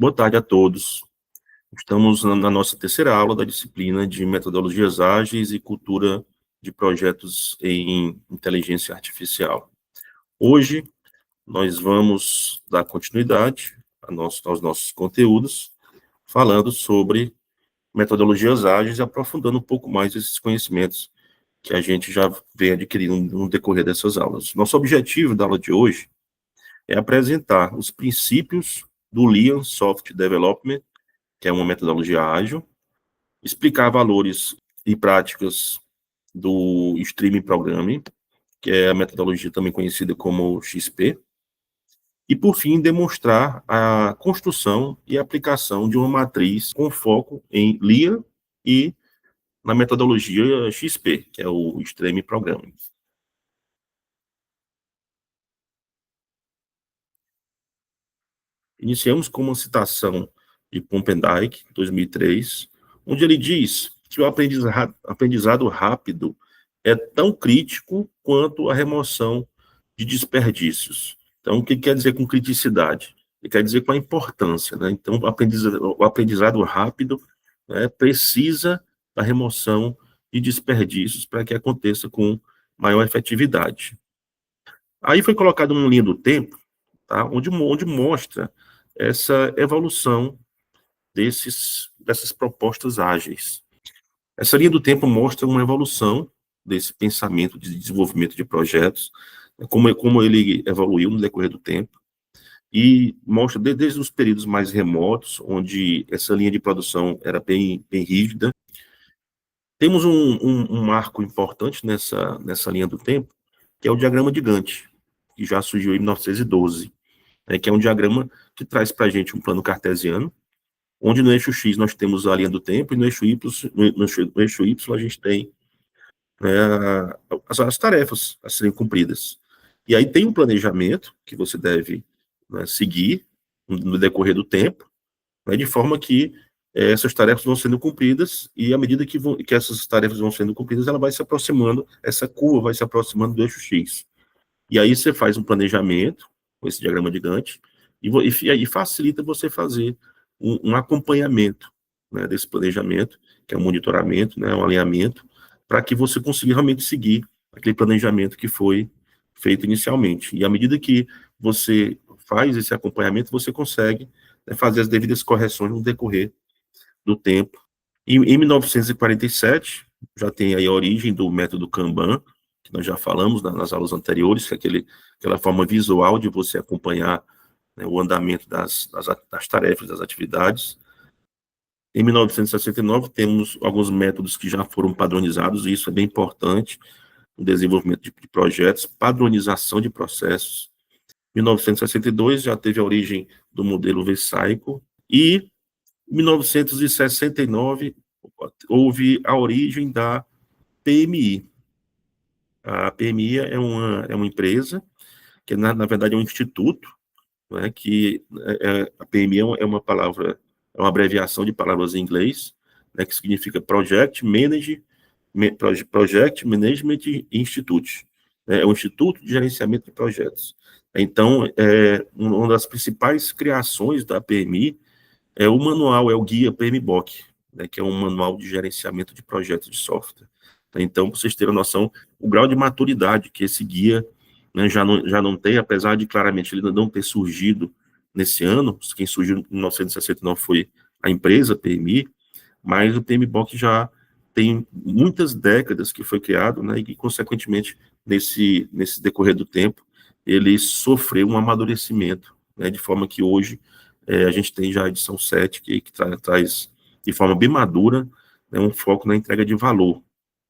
Boa tarde a todos. Estamos na nossa terceira aula da disciplina de metodologias ágeis e cultura de projetos em inteligência artificial. Hoje, nós vamos dar continuidade aos nossos conteúdos, falando sobre metodologias ágeis e aprofundando um pouco mais esses conhecimentos que a gente já vem adquirindo no decorrer dessas aulas. Nosso objetivo da aula de hoje é apresentar os princípios do Lean Software Development, que é uma metodologia ágil, explicar valores e práticas do Streaming Programming, que é a metodologia também conhecida como XP, e, por fim, demonstrar a construção e aplicação de uma matriz com foco em Lean e na metodologia XP, que é o Streaming Programming. Iniciamos com uma citação de Pompendyk, 2003, onde ele diz que o aprendizado rápido é tão crítico quanto a remoção de desperdícios. Então, o que quer dizer com criticidade? Ele quer dizer com a importância, né? Então, o aprendizado rápido, né, precisa da remoção de desperdícios para que aconteça com maior efetividade. Aí foi colocado uma linha do tempo, tá? onde mostra essa evolução dessas propostas ágeis. Essa linha do tempo mostra uma evolução desse pensamento de desenvolvimento de projetos, como ele evoluiu no decorrer do tempo, e mostra desde os períodos mais remotos, onde essa linha de produção era bem rígida. Temos um marco importante nessa linha do tempo, que é o diagrama de Gantt, que já surgiu em 1912, que é um diagrama que traz para a gente um plano cartesiano, onde no eixo X nós temos a linha do tempo, e no eixo Y a gente tem, né, as tarefas a serem cumpridas. E aí tem um planejamento que você deve, né, seguir no decorrer do tempo, né, de forma que essas tarefas vão sendo cumpridas, e à medida que essas tarefas vão sendo cumpridas, ela vai se aproximando, essa curva vai se aproximando do eixo X. E aí você faz um planejamento, com esse diagrama de Gantt, e facilita você fazer um acompanhamento, né, desse planejamento, que é um monitoramento, né, um alinhamento, para que você consiga realmente seguir aquele planejamento que foi feito inicialmente. E à medida que você faz esse acompanhamento, você consegue, né, fazer as devidas correções no decorrer do tempo. Em 1947, já tem aí a origem do método Kanban, que nós já falamos nas aulas anteriores, que é aquela forma visual de você acompanhar, né, o andamento das tarefas, das atividades. Em 1969, temos alguns métodos que já foram padronizados, e isso é bem importante no desenvolvimento de projetos, padronização de processos. Em 1962, já teve a origem do modelo V-Cycle, e em 1969, houve a origem da PMI. A PMI é uma empresa, que na verdade é um instituto, né, que a PMI é uma palavra, é uma abreviação de palavras em inglês, né, que significa Project Management Institute. É um instituto de gerenciamento de projetos. Então, uma das principais criações da PMI é o manual, é o guia PMBOK, né, que é um manual de gerenciamento de projetos de software. Então, para vocês terem a noção, o grau de maturidade que esse guia, né, já não tem, apesar de claramente ele não ter surgido nesse ano. Quem surgiu em 1969 foi a empresa PMI, mas o PMBOK já tem muitas décadas que foi criado, né, e que, consequentemente, nesse decorrer do tempo, ele sofreu um amadurecimento, né, de forma que hoje a gente tem já a edição 7, que traz de forma bem madura, né, um foco na entrega de valor,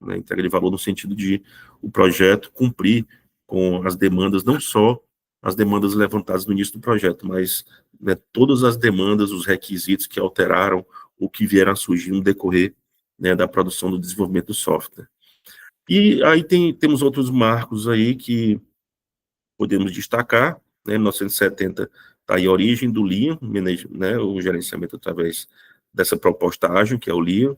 né, entrega de valor no sentido de o projeto cumprir com as demandas, não só as demandas levantadas no início do projeto, mas, né, todas as demandas, os requisitos que alteraram, o que vieram a surgir no decorrer, né, da produção do desenvolvimento do software. E aí temos outros marcos aí que podemos destacar, né, em 1970 está aí a origem do Lean, né, o gerenciamento através dessa proposta ágil, que é o Lean,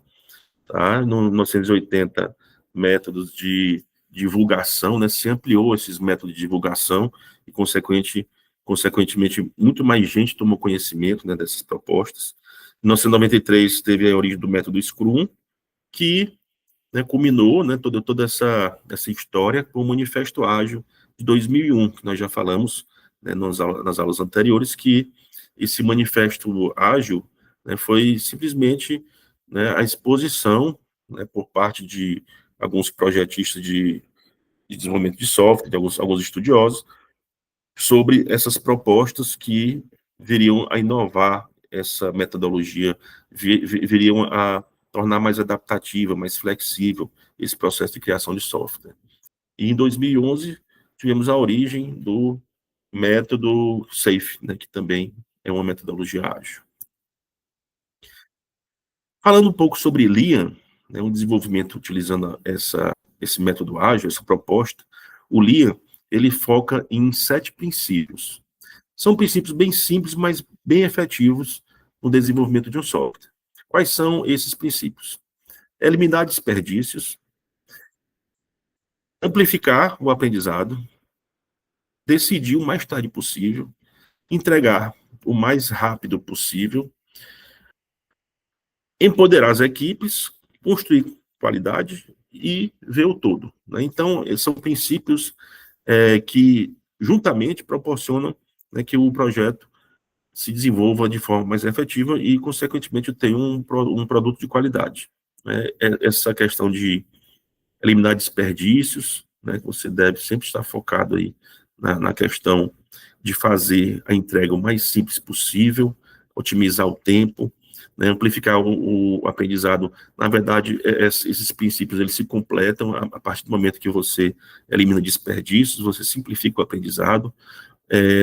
tá? No 1980, métodos de divulgação, né, se ampliou esses métodos de divulgação, e, consequentemente, consequentemente, muito mais gente tomou conhecimento, né, dessas propostas. Em 1993, teve a origem do método Scrum, que, né, culminou, né, toda essa história com o Manifesto Ágil de 2001, que nós já falamos, né, nas aulas anteriores, que esse Manifesto Ágil, né, foi simplesmente, né, a exposição, né, por parte de alguns projetistas de desenvolvimento de software, de alguns estudiosos, sobre essas propostas que viriam a inovar essa metodologia, viriam a tornar mais adaptativa, mais flexível esse processo de criação de software. E em 2011, tivemos a origem do método SAFe, né, que também é uma metodologia ágil. Falando um pouco sobre Lean, né, um desenvolvimento utilizando esse método ágil, essa proposta, o Lean, ele foca em 7 princípios. São princípios bem simples, mas bem efetivos no desenvolvimento de um software. Quais são esses princípios? Eliminar desperdícios, amplificar o aprendizado, decidir o mais tarde possível, entregar o mais rápido possível, empoderar as equipes, construir qualidade e ver o todo, né? Então, esses são princípios que, juntamente, proporcionam, né, que o projeto se desenvolva de forma mais efetiva e, consequentemente, tenha um produto de qualidade, né? Essa questão de eliminar desperdícios, né? Você deve sempre estar focado aí na questão de fazer a entrega o mais simples possível, otimizar o tempo, né? Amplificar o aprendizado. Na verdade, esses princípios eles se completam a partir do momento que você elimina desperdícios, você simplifica o aprendizado,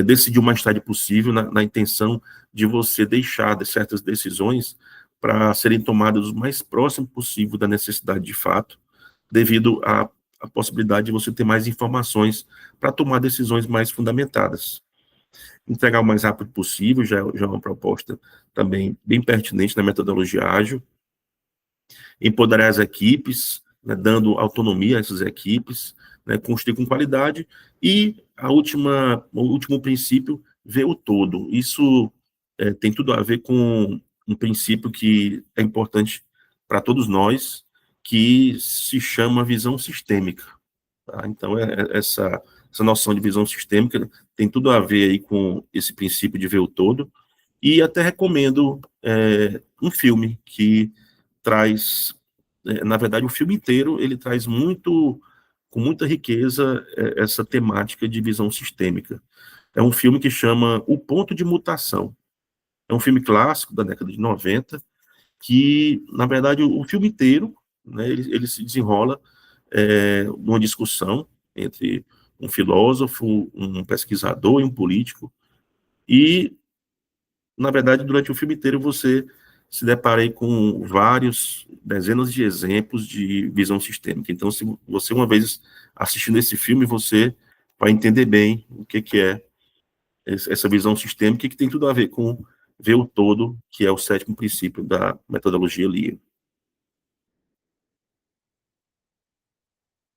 decidir o mais tarde possível, na intenção de você deixar certas decisões para serem tomadas o mais próximo possível da necessidade de fato, devido à possibilidade de você ter mais informações para tomar decisões mais fundamentadas. Entregar o mais rápido possível já é uma proposta também bem pertinente na metodologia ágil. Empoderar as equipes, né, dando autonomia a essas equipes, né, construir com qualidade, e o último princípio, ver o todo. Isso tem tudo a ver com um princípio que é importante para todos nós, que se chama visão sistêmica. Tá? Então, essa noção de visão sistêmica tem tudo a ver aí com esse princípio de ver o todo, e até recomendo um filme que traz, na verdade, o filme inteiro, ele traz com muita riqueza, essa temática de visão sistêmica. É um filme que chama O Ponto de Mutação. É um filme clássico da década de 90, que, na verdade, o filme inteiro, né, ele se desenrola numa discussão entre um filósofo, um pesquisador e um político, e, na verdade, durante o filme inteiro você se depara aí com dezenas de exemplos de visão sistêmica. Então, se você uma vez assistindo esse filme, você vai entender bem o que é essa visão sistêmica, que tem tudo a ver com ver o todo, que é o 7º princípio da metodologia Lean.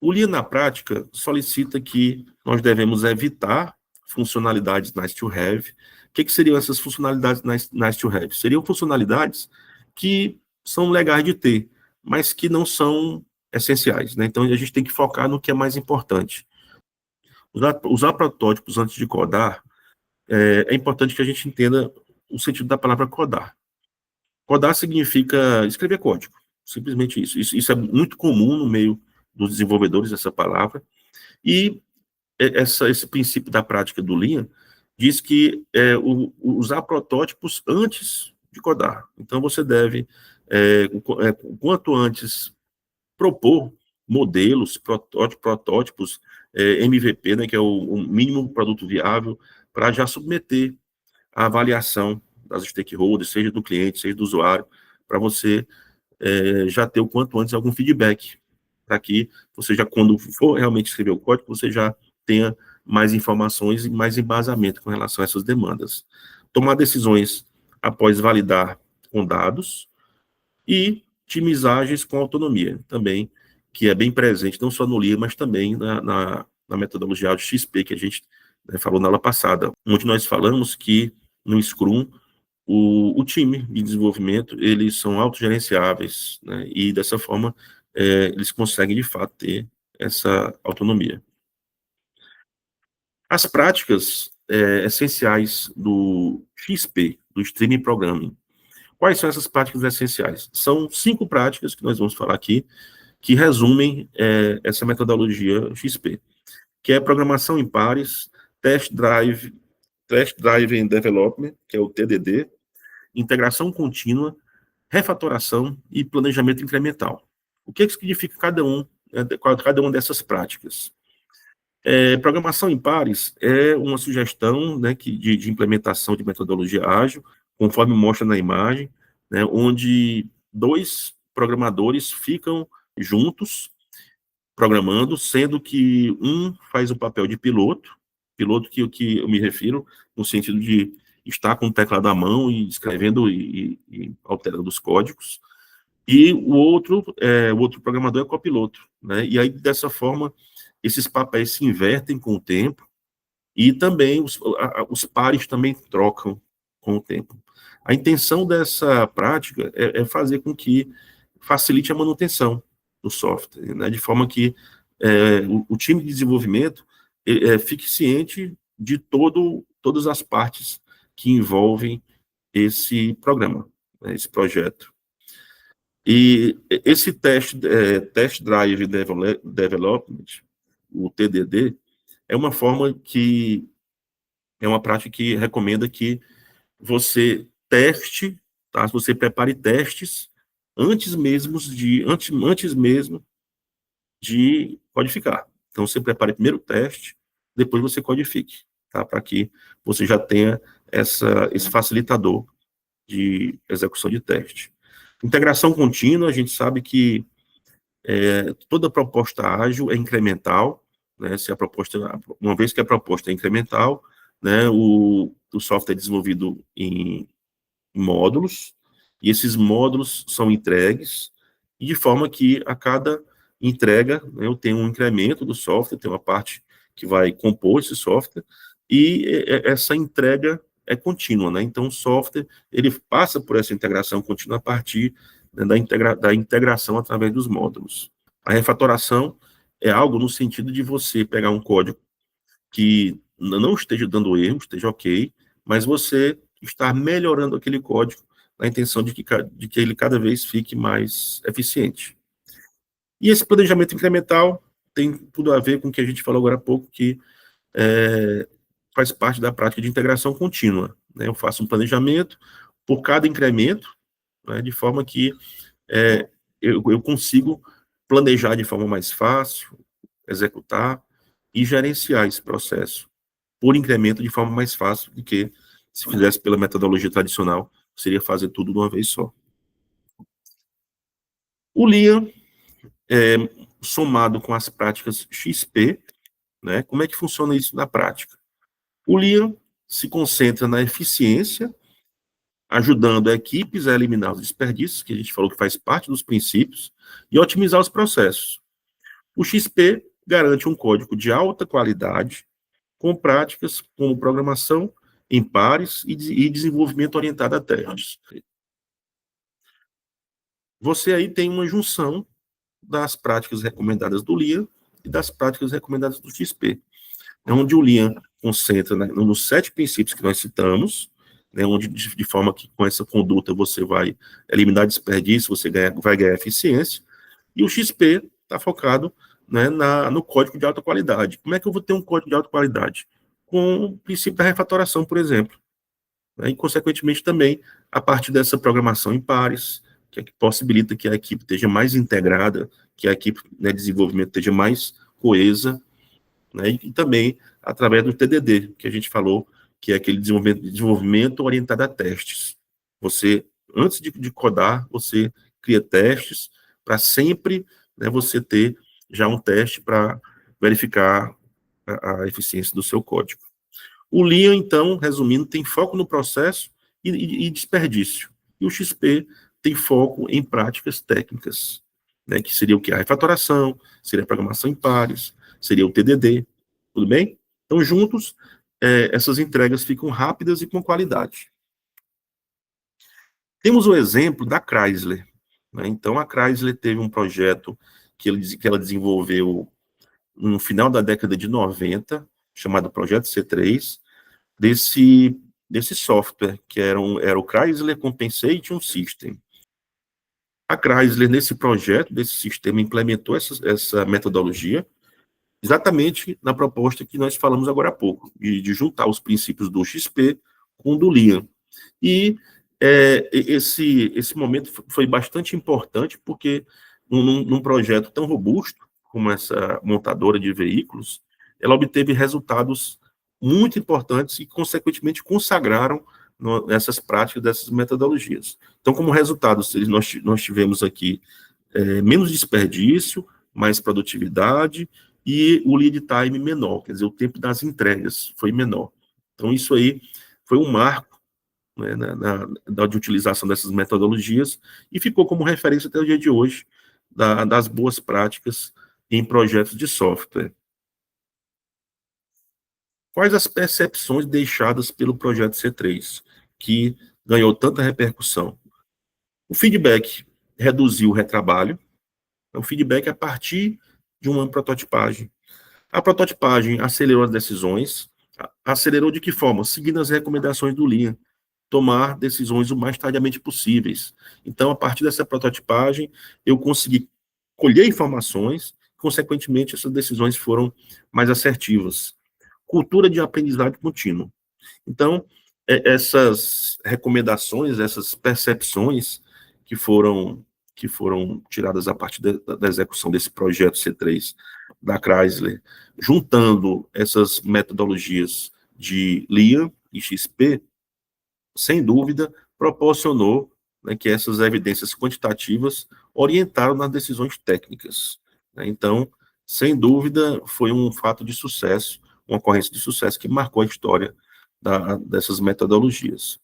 O Lean, na prática, solicita que nós devemos evitar funcionalidades nice to have. O que seriam essas funcionalidades nice to have? Seriam funcionalidades que são legais de ter, mas que não são essenciais, né? Então, a gente tem que focar no que é mais importante. Usar protótipos antes de codar, é importante que a gente entenda o sentido da palavra codar. Codar significa escrever código, simplesmente isso. Isso é muito comum no meio dos desenvolvedores, essa palavra, e esse princípio da prática do Lean diz que usar protótipos antes de codar. Então, você deve, quanto antes, propor modelos, protótipos, MVP, né, que é o mínimo produto viável, para já submeter a avaliação das stakeholders, seja do cliente, seja do usuário, para você já ter o quanto antes algum feedback, para que você já, quando for realmente escrever o código, você já tenha mais informações e mais embasamento com relação a essas demandas. Tomar decisões após validar com dados e timizagens com autonomia, também, que é bem presente, não só no LIA, mas também na metodologia XP, que a gente né, falou na aula passada, onde nós falamos que no Scrum o time de desenvolvimento, eles são autogerenciáveis, né, e dessa forma eles conseguem de fato ter essa autonomia. As práticas essenciais do XP, do Streaming Programming. Quais são essas práticas essenciais? São 5 práticas que nós vamos falar aqui, que resumem essa metodologia XP, que é programação em pares, Test Driven Development, que é o TDD, integração contínua, refatoração e planejamento incremental. O que significa cada uma dessas práticas? Programação em pares é uma sugestão, né, de implementação de metodologia ágil, conforme mostra na imagem, né, onde 2 programadores ficam juntos programando, sendo que um faz o papel de piloto que eu me refiro, no sentido de estar com o teclado à mão e escrevendo e alterando os códigos, e o outro programador é copiloto, né? E aí, dessa forma, esses papéis se invertem com o tempo, e também os pares também trocam com o tempo. A intenção dessa prática é fazer com que facilite a manutenção do software, né? De forma que o time de desenvolvimento fique ciente de todas as partes que envolvem esse programa, né, esse projeto. E esse Test Drive Development, o TDD, é uma forma que é uma prática que recomenda que você teste, tá? Você prepare testes antes mesmo de codificar. Então, você prepare primeiro o teste, depois você codifique, tá? Para que você já tenha esse facilitador de execução de teste. Integração contínua, a gente sabe que toda proposta ágil é incremental, né? Uma vez que a proposta é incremental, né, o software é desenvolvido em módulos, e esses módulos são entregues, e de forma que a cada entrega, né, eu tenho um incremento do software, tem uma parte que vai compor esse software, e essa entrega é contínua, né? Então o software, ele passa por essa integração contínua a partir, né, da integração através dos módulos. A refatoração é algo no sentido de você pegar um código que não esteja dando erro, esteja ok, mas você está melhorando aquele código na intenção de que ele cada vez fique mais eficiente. E esse planejamento incremental tem tudo a ver com o que a gente falou agora há pouco, que faz parte da prática de integração contínua, né? Eu faço um planejamento por cada incremento, né, de forma que eu consigo planejar de forma mais fácil, executar e gerenciar esse processo por incremento de forma mais fácil do que se fizesse pela metodologia tradicional, seria fazer tudo de uma vez só. O Lean, somado com as práticas XP, né, como é que funciona isso na prática? O Lean se concentra na eficiência, ajudando equipes a eliminar os desperdícios, que a gente falou que faz parte dos princípios, e otimizar os processos. O XP garante um código de alta qualidade, com práticas como programação em pares e desenvolvimento orientado a testes. Você aí tem uma junção das práticas recomendadas do Lean e das práticas recomendadas do XP, onde o Lean concentra, né, nos 7 princípios que nós citamos, né, onde de forma que com essa conduta você vai eliminar desperdício, você vai ganhar eficiência, e o XP está focado, né, no código de alta qualidade. Como é que eu vou ter um código de alta qualidade? Com o princípio da refatoração, por exemplo, né, e, consequentemente, também a partir dessa programação em pares, que possibilita que a equipe esteja mais integrada, que a equipe, né, de desenvolvimento esteja mais coesa, né, e também através do TDD, que a gente falou, que é aquele desenvolvimento orientado a testes. Você, antes de codar, você cria testes para sempre, né, você ter já um teste para verificar a eficiência do seu código. O Lean, então, resumindo, tem foco no processo e desperdício. E o XP tem foco em práticas técnicas, né, que seria o que? A refatoração, seria a programação em pares, seria o TDD. Tudo bem? Então, juntos, essas entregas ficam rápidas e com qualidade. Temos o exemplo da Chrysler, né? Então, a Chrysler teve um projeto que ela desenvolveu no final da década de 90, chamado Projeto C3, desse software, que era o Chrysler Compensation System. A Chrysler, nesse projeto, desse sistema, implementou essa metodologia, exatamente na proposta que nós falamos agora há pouco, de juntar os princípios do XP com o do Lean. E esse momento foi bastante importante, porque num projeto tão robusto como essa montadora de veículos, ela obteve resultados muito importantes e, consequentemente, consagraram essas práticas, dessas metodologias. Então, como resultado, nós tivemos aqui menos desperdício, mais produtividade e o lead time menor, quer dizer, o tempo das entregas foi menor. Então, isso aí foi um marco, né, de utilização dessas metodologias, e ficou como referência até o dia de hoje das boas práticas em projetos de software. Quais as percepções deixadas pelo projeto C3, que ganhou tanta repercussão? O feedback reduziu o retrabalho, o feedback a partir de uma prototipagem. A prototipagem acelerou as decisões. Acelerou de que forma? Seguindo as recomendações do Lean, tomar decisões o mais tardiamente possíveis. Então, a partir dessa prototipagem, eu consegui colher informações, consequentemente, essas decisões foram mais assertivas. Cultura de aprendizado contínuo. Então, essas recomendações, essas percepções que foram tiradas a partir da execução desse projeto C3 da Chrysler, juntando essas metodologias de Lean e XP, sem dúvida, proporcionou, né, que essas evidências quantitativas orientaram nas decisões técnicas, né? Então, sem dúvida, foi um fato de sucesso, uma ocorrência de sucesso que marcou a história dessas metodologias.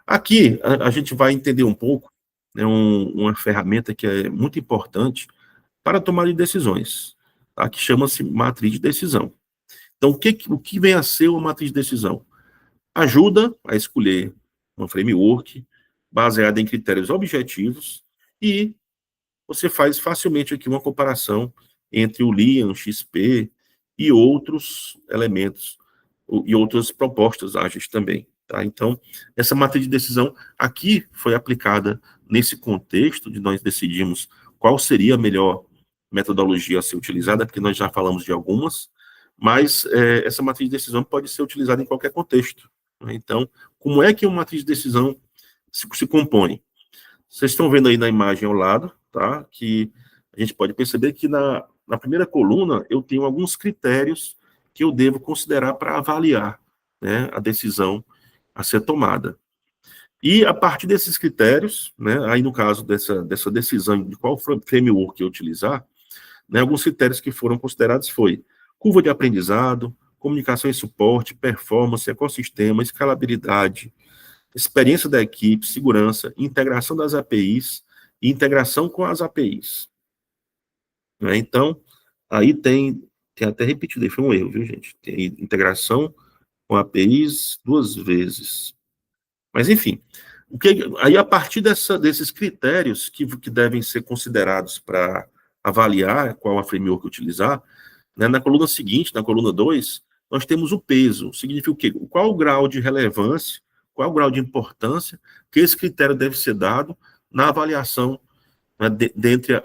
Aqui, a gente vai entender um pouco, né, uma ferramenta que é muito importante para a tomada de decisões, tá? Que chama-se matriz de decisão. Então, o que vem a ser uma matriz de decisão? Ajuda a escolher uma framework baseada em critérios objetivos, e você faz facilmente aqui uma comparação entre o Lean, o XP e outros elementos e outras propostas ágeis também, tá? Então, essa matriz de decisão aqui foi aplicada nesse contexto de nós decidirmos qual seria a melhor metodologia a ser utilizada, porque nós já falamos de algumas, mas essa matriz de decisão pode ser utilizada em qualquer contexto, né? Então, como é que uma matriz de decisão se compõe? Vocês estão vendo aí na imagem ao lado, tá? Que a gente pode perceber que na primeira coluna eu tenho alguns critérios que eu devo considerar para avaliar, né, a decisão a ser tomada. E a partir desses critérios, né, aí no caso dessa decisão de qual framework eu utilizar, né, alguns critérios que foram considerados foi curva de aprendizado, comunicação e suporte, performance, ecossistema, escalabilidade, experiência da equipe, segurança, integração das APIs e integração com as APIs. Né? Então, aí tem até repetido, aí foi um erro, viu, gente? Tem integração com APIs 2 vezes. Mas, enfim, aí a partir desses critérios que devem ser considerados para avaliar qual a framework utilizar, né, na coluna seguinte, na coluna 2, nós temos o peso. Significa o quê? Qual o grau de relevância, qual o grau de importância que esse critério deve ser dado na avaliação, né, dentre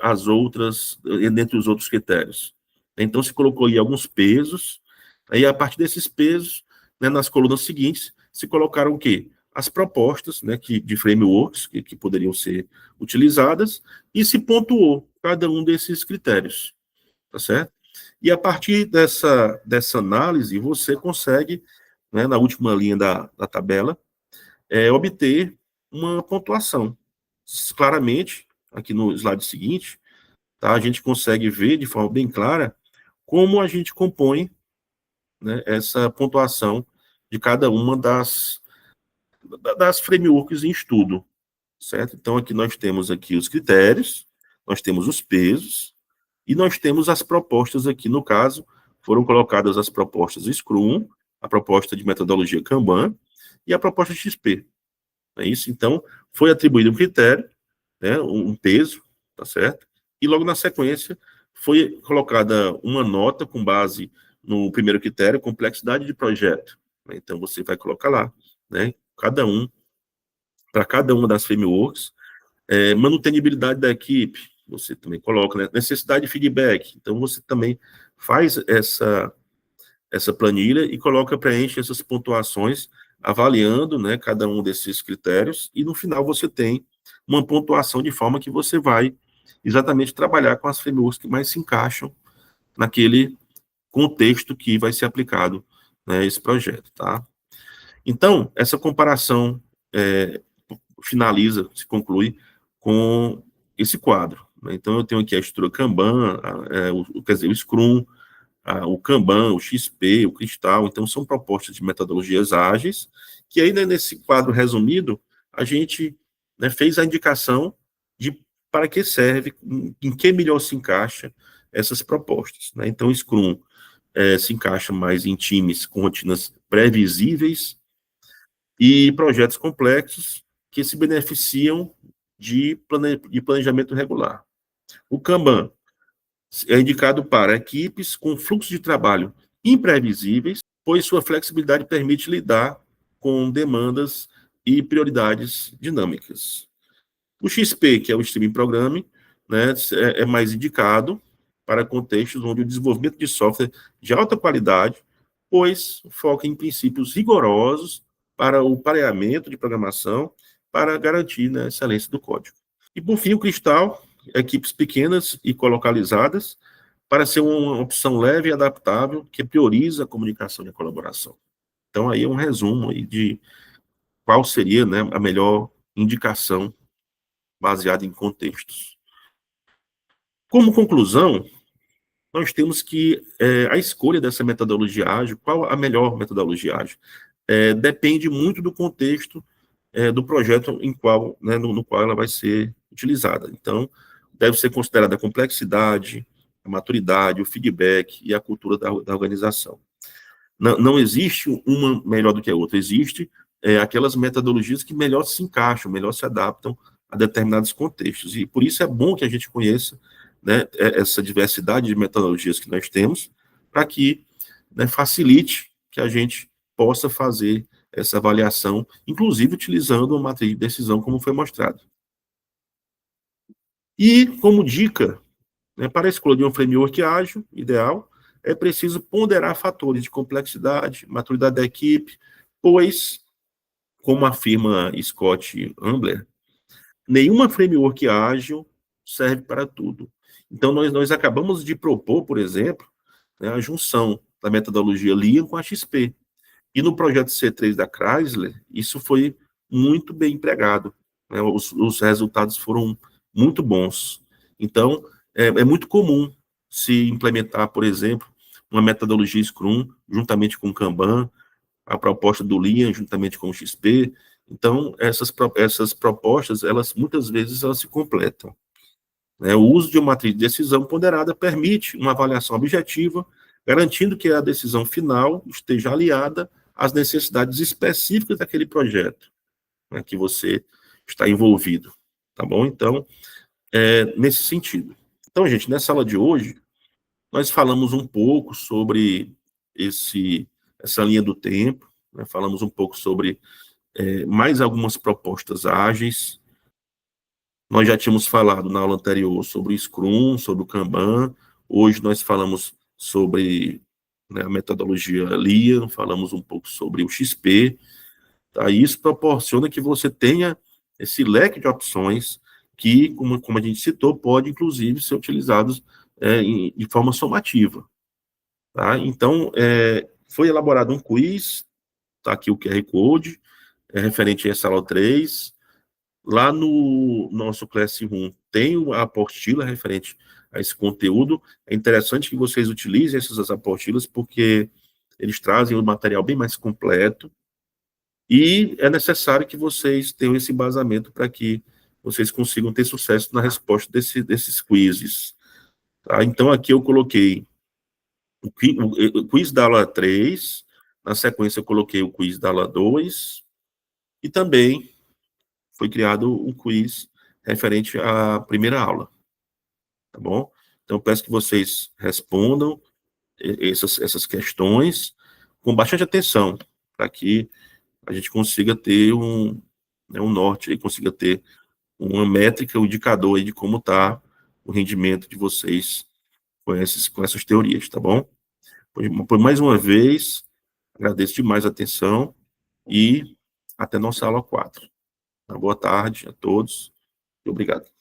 os outros critérios. Então, se colocou aí alguns pesos, aí a partir desses pesos, né, nas colunas seguintes, se colocaram o quê? As propostas, né, de frameworks que poderiam ser utilizadas, e se pontuou cada um desses critérios, tá certo? E a partir dessa análise, você consegue, né, na última linha da tabela, obter uma pontuação. Claramente, aqui no slide seguinte, tá, a gente consegue ver de forma bem clara como a gente compõe, né, essa pontuação de cada uma das frameworks em estudo, certo? Então, aqui nós temos aqui os critérios, nós temos os pesos, e nós temos as propostas aqui, no caso, foram colocadas as propostas Scrum, a proposta de metodologia Kanban e a proposta XP. É isso? Então, foi atribuído um critério, né, um peso, tá certo? E logo na sequência foi colocada uma nota com base no primeiro critério, complexidade de projeto. Então, você vai colocar lá, né, para cada uma das frameworks, manutenibilidade da equipe, você também coloca, né, necessidade de feedback. Então, você também faz essa planilha e preenche essas pontuações, avaliando, né, cada um desses critérios, e no final você tem uma pontuação de forma que você vai exatamente trabalhar com as frameworks que mais se encaixam naquele contexto que vai ser aplicado, né, esse projeto, tá? Então, essa comparação finaliza, se conclui com esse quadro, né? Então, eu tenho aqui a estrutura Kanban, quer dizer, o Scrum, o Kanban, o XP, o Cristal. Então, são propostas de metodologias ágeis, que aí, né, nesse quadro resumido, a gente, né, fez a indicação de para que serve, em que melhor se encaixa essas propostas, né? Então, o Scrum se encaixa mais em times com rotinas previsíveis e projetos complexos que se beneficiam de planejamento regular. O Kanban é indicado para equipes com fluxo de trabalho imprevisíveis, pois sua flexibilidade permite lidar com demandas e prioridades dinâmicas. O XP, que é o Streaming Programming, né, é mais indicado para contextos onde o desenvolvimento de software de alta qualidade, pois foca em princípios rigorosos para o pareamento de programação para garantir, né, a excelência do código. E, por fim, o Cristal, equipes pequenas e colocalizadas, para ser uma opção leve e adaptável que prioriza a comunicação e a colaboração. Então, aí é um resumo aí de qual seria, né, a melhor indicação baseada em contextos. Como conclusão, nós temos que a escolha dessa metodologia ágil, qual a melhor metodologia ágil? Depende muito do contexto do projeto em qual, né, no qual ela vai ser utilizada. Então, deve ser considerada a complexidade, a maturidade, o feedback e a cultura da organização. Não existe uma melhor do que a outra, existe aquelas metodologias que melhor se encaixam, melhor se adaptam a determinados contextos. E por isso é bom que a gente conheça, né, essa diversidade de metodologias que nós temos, para que, né, facilite que a gente possa fazer essa avaliação, inclusive utilizando uma matriz de decisão, como foi mostrado. E, como dica, né, para a escolha de um framework ágil, ideal, é preciso ponderar fatores de complexidade, maturidade da equipe, pois, como afirma Scott Ambler, nenhuma framework ágil serve para tudo. Então, nós acabamos de propor, por exemplo, né, a junção da metodologia Lean com a XP. E no projeto C3 da Chrysler, isso foi muito bem empregado, né? Os resultados foram muito bons. Então, é muito comum se implementar, por exemplo, uma metodologia Scrum juntamente com o Kanban, a proposta do Lean juntamente com o XP. Então, essas propostas, elas muitas vezes elas se completam, né? O uso de uma matriz de decisão ponderada permite uma avaliação objetiva, garantindo que a decisão final esteja aliada às necessidades específicas daquele projeto, né, que você está envolvido, tá bom? Então, nesse sentido. Então, gente, nessa aula de hoje, nós falamos um pouco sobre essa linha do tempo, né, falamos um pouco sobre mais algumas propostas ágeis. Nós já tínhamos falado na aula anterior sobre o Scrum, sobre o Kanban. Hoje nós falamos sobre, né, a metodologia Lean, falamos um pouco sobre o XP. Tá? Isso proporciona que você tenha esse leque de opções que, como a gente citou, pode inclusive ser utilizados de forma somativa. Tá? Então, foi elaborado um quiz, está aqui o QR Code, referente a essa aula 3. Lá no nosso Classroom tem a apostila referente a esse conteúdo. É interessante que vocês utilizem essas apostilas, porque eles trazem um material bem mais completo, e é necessário que vocês tenham esse embasamento para que vocês consigam ter sucesso na resposta desses quizzes. Tá? Então, aqui eu coloquei o quiz da aula 3, na sequência eu coloquei o quiz da aula 2, e também foi criado um quiz referente à primeira aula, tá bom? Então, peço que vocês respondam essas questões com bastante atenção, para que a gente consiga ter um norte, e consiga ter uma métrica, um indicador aí de como está o rendimento de vocês com essas teorias, tá bom? Por mais uma vez, agradeço demais a atenção e até nossa aula 4. Uma boa tarde a todos e obrigado.